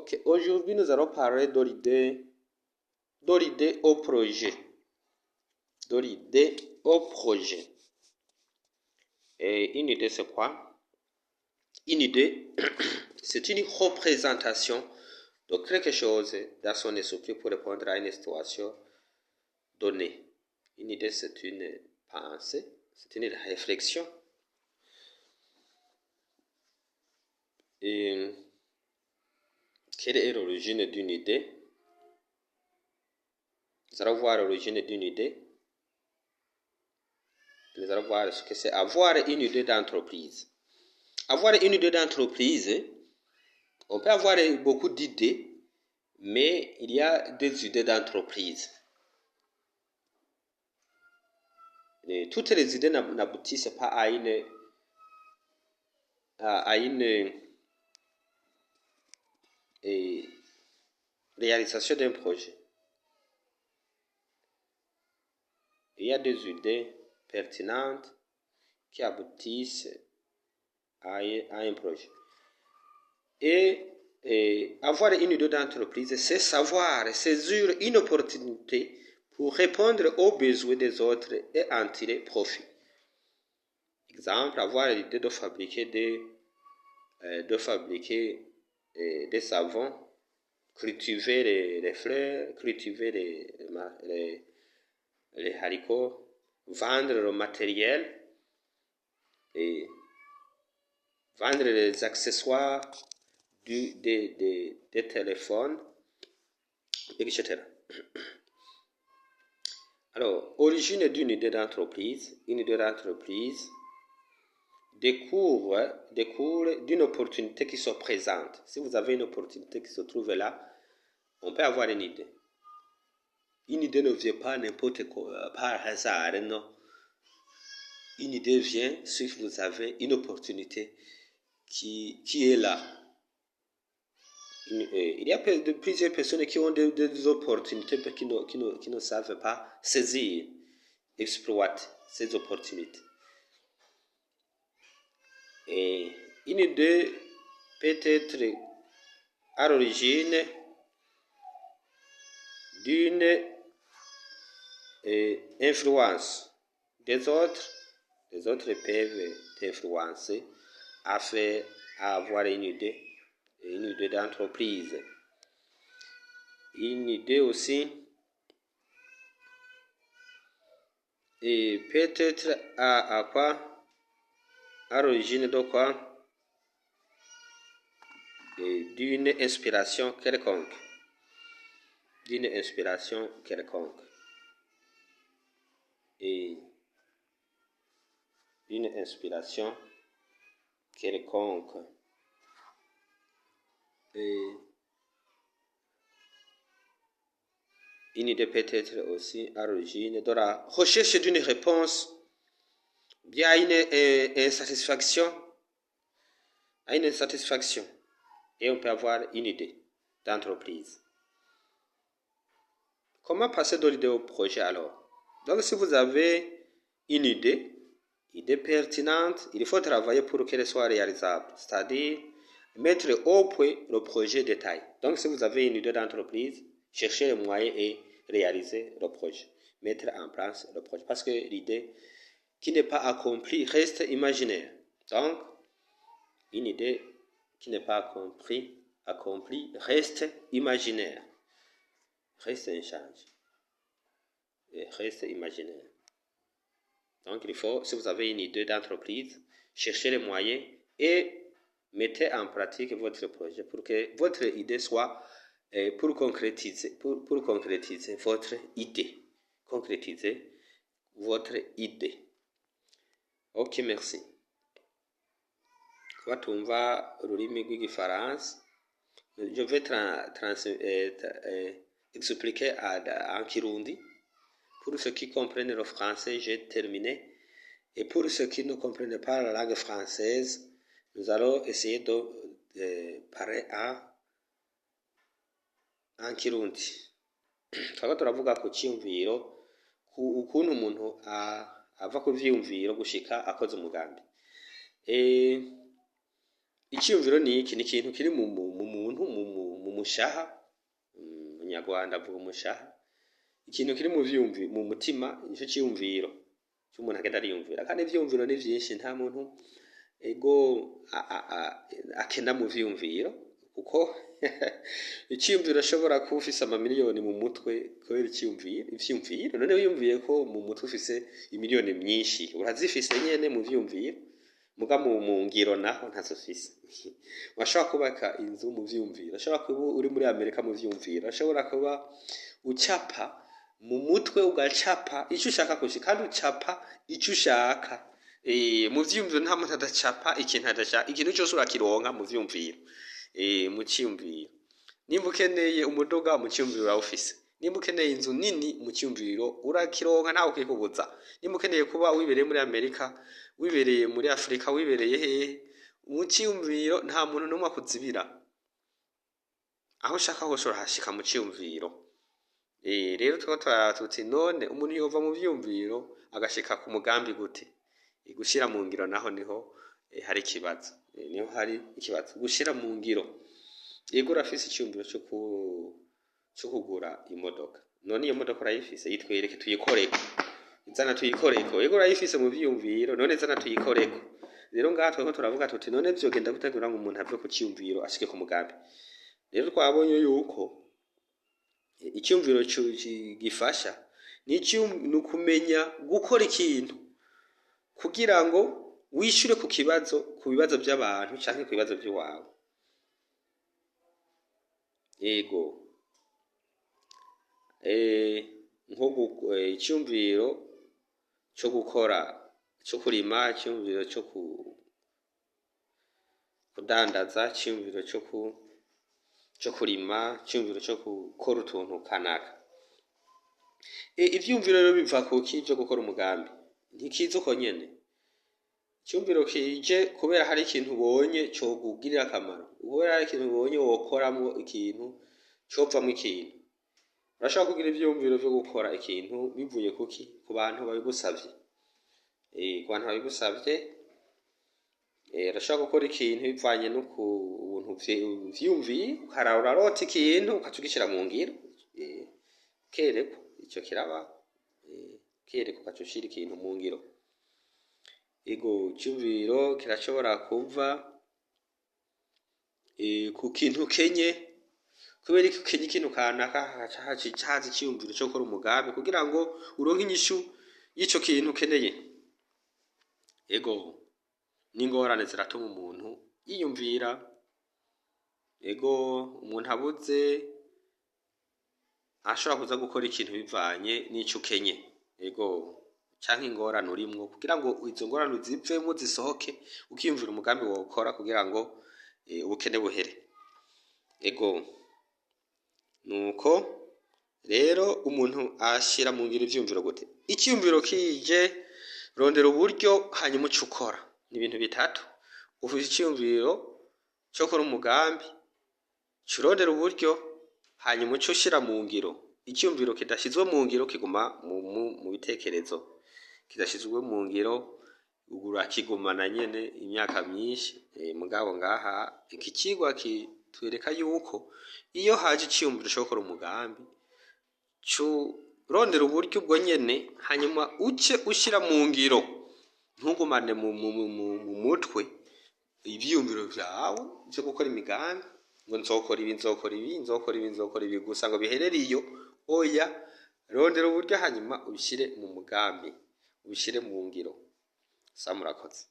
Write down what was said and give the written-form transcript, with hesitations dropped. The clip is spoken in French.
Ok, aujourd'hui nous allons parler de l'idée au projet. De l'idée au projet. Et une idée, c'est quoi? Une idée, c'est une représentation de quelque chose dans son esprit pour répondre à une situation donnée. Une idée, c'est une pensée, c'est une réflexion. Et quelle est l'origine d'une idée? Nous allons voir l'origine d'une idée. Nous allons voir ce que c'est avoir une idée d'entreprise. Avoir une idée d'entreprise, on peut avoir beaucoup d'idées, mais il y a des idées d'entreprise. Et toutes les idées n'aboutissent pas à une réalisation d'un projet. Il y a des idées pertinentes qui aboutissent à un projet. Et avoir une idée d'entreprise, c'est savoir saisir une opportunité pour répondre aux besoins des autres et en tirer profit. Exemple, avoir l'idée de fabriquer des savons, cultiver les fleurs, cultiver les haricots, vendre le matériel et vendre les accessoires des téléphones, etc. Alors, origine d'une idée d'entreprise. Une idée d'entreprise découle d'une opportunité qui se présente. Si vous avez une opportunité qui se trouve là, on peut avoir une idée. Une idée ne vient pas n'importe quoi, par hasard, non. Une idée vient si vous avez une opportunité qui est là. Il y a plusieurs personnes qui ont des opportunités mais qui ne savent pas saisir, exploiter ces opportunités. Et une idée peut être à l'origine d'une influence des autres. Les autres peuvent t'influencer à avoir une idée d'entreprise. Une idée aussi et peut-être à l'origine de quoi? D'une inspiration quelconque. Et une inspiration quelconque. Et une idée peut être aussi à l'origine de la recherche d'une réponse, bien à une insatisfaction. Et on peut avoir une idée d'entreprise. Comment passer de l'idée au projet alors? Donc si vous avez une idée pertinente, il faut travailler pour qu'elle soit réalisable, c'est-à-dire mettre au point le projet détail. Donc si vous avez une idée d'entreprise, cherchez les moyens et réaliser le projet, mettre en place le projet, parce que l'idée qui n'est pas accomplie reste imaginaire. Donc une idée qui n'est pas accomplie reste imaginaire, reste un change, et reste imaginaire. Donc il faut, si vous avez une idée d'entreprise, cherchez les moyens et mettez en pratique votre projet pour que votre idée soit pour concrétiser votre idée. Concrétiser votre idée. Ok, merci. Watumva ururimi rw'igifaransa. Je vais expliquer en Kirundi. Pour ceux qui comprennent le français, j'ai terminé. Et pour ceux qui ne comprennent pas la langue française, nous allons essayer de parler en Kirundi. Twaba turavuga ku cyumviro, ukuntu umuntu ava ku vyumviro gushika akoze umugambi. Icyumviro ni iki? Ni ikintu kiri mu muntu, mu umushaha, umunyarwanda avuga umushaha, ikintu kiri mu mutima nicyo cyiyumviro cy'umuntu agenda ariyumvira, kandi ivyumviro ni vyinshi, nta muntu ego akena mu vyumviro, kuko icyumviro ashobora kuba ufise amamiliyoni mu mutwe kubera ivyumviro. None wiyumviye ko mu mutwe ufise imiliyoni myinshi, urazifise nyene mu vyumviro, muga mu ngiro naho ntazo ufise. Washobora kubaka inzu mu vyumviro, ashobora kuba uri muri Amerika mu vyumviro, ashobora kuba ucapa mu mutwe, ugacapa icyo ushaka kushika, kandi ucapa icyo ushaka. Mu vyumviro nta muntu adacapa ikintu adashaka, ikintu cyose urakironka mu vyumviro. Mu cyumviro nimba ukeneye umuduga, mu cyumviro urawufise. Nimba ukeneye inzu nini, mu cyumviro urakironka, ntawe ukikubuza. Nimba ukeneye kuba wibereye muri Amerika, wibereye muri Afrika, wibereye hehe, mu cyumviro nta muntu n'umwe akuzibira. Aho ushaka hose urahashika mu cyumviro. Rero tuti none umuntu yova mu vyumviro agashika ku mugambi gute? Gushira mu ngiro naho niho hari ikibazo. Niho hari ikibazo gushira mu ngiro. Yego urafise icyumviro cyo kugura imodoka, none iyo modoka urayifise, yitwereke tuyikoreko, izana tuyikoreko. Yego urayifise mu vyumviro, none izana tuyikoreko. Rero ngaha twego turavuga tuti none vyogenda gutegura ngo umuntu ave ku cyumviro ashike ku mugambi. Rero twabonye yuko icyumviro gifasha ni ukumenya gukora ikintu kugira ngo wishyure ku bibazo by'abantu cyangwa ku bibazo by'iwawe. Yego icyumviro cyo gukora, cyo kurima, icyumviro cyo kudandaza, icyumviro cyo kurima, icyumviro cyo gukora utuntu kanaka. Ivyumviro rero biva kuki byo gukora umugambi? Ntikiza uko nyene. Icyumviro kije kubera hari ikintu ubonye cyo kugirira akamaro, kubera hari ikintu ubonye wokoramo ikintu cyovamo ikintu. Urashaka kugira ivyumviro byo gukora ikintu bivuye kuki? Ku bantu babigusavye. Ku bantu babigusavye, urashaka gukora ikintu bivanye no ku buntu vyumviye, urarota ikintu ukacugishira mu ngiro. Kereko icyo kiraba, kereko ukacushira ikintu mu ngiro. Ego icyumviro kirashobora kuva ku kintu kenye, kubera ikenye ikintu kanaka haza icyumviro cyo gukora umugambi kugira ngo uronke inyishu y'icyo kintu ukeneye. Ego n'ingorane ziratuma umuntu yiyumvira. Ego umuntu abuze ashobora kuza gukora ikintu bivanye n'icyo ukenye. Ego canke ingorane urimwo, kugira ngo izo ngorane zivemo zisohoke, ukiyumvira umugambi wokora kugira ngo ubukene buhere. Ego nuko rero umuntu ashira mu ngiro ivyumviro gute? Icyumviro kije, rondera uburyo hanyuma uca ukora. Ni ibintu bitatu. Ufite icyumviro cyo gukora umugambi, curondera uburyo hanyuma uca ushira mu ngiro. Icyumviro kidashizwe mu ngiro kiguma mu bitekerezo, kidashizwe mu ngiro urakigumana nyene imyaka myinshi. Mugabo ngaha iki kigwa kitwereka yuko iyo haje icyumviro cyo gukora umugambi, rondera uburyo ubwo nyene hanyuma uce ushira mu ngiro. Ntugumane mu mutwe ivyumviro vyawe byo gukora imigambi ngo nzokora ibi gusa ngo biherere iyo. Oya, rondera uburyo hanyuma ubishire mu mugambi, ubishire mu ngiro. Murakoze.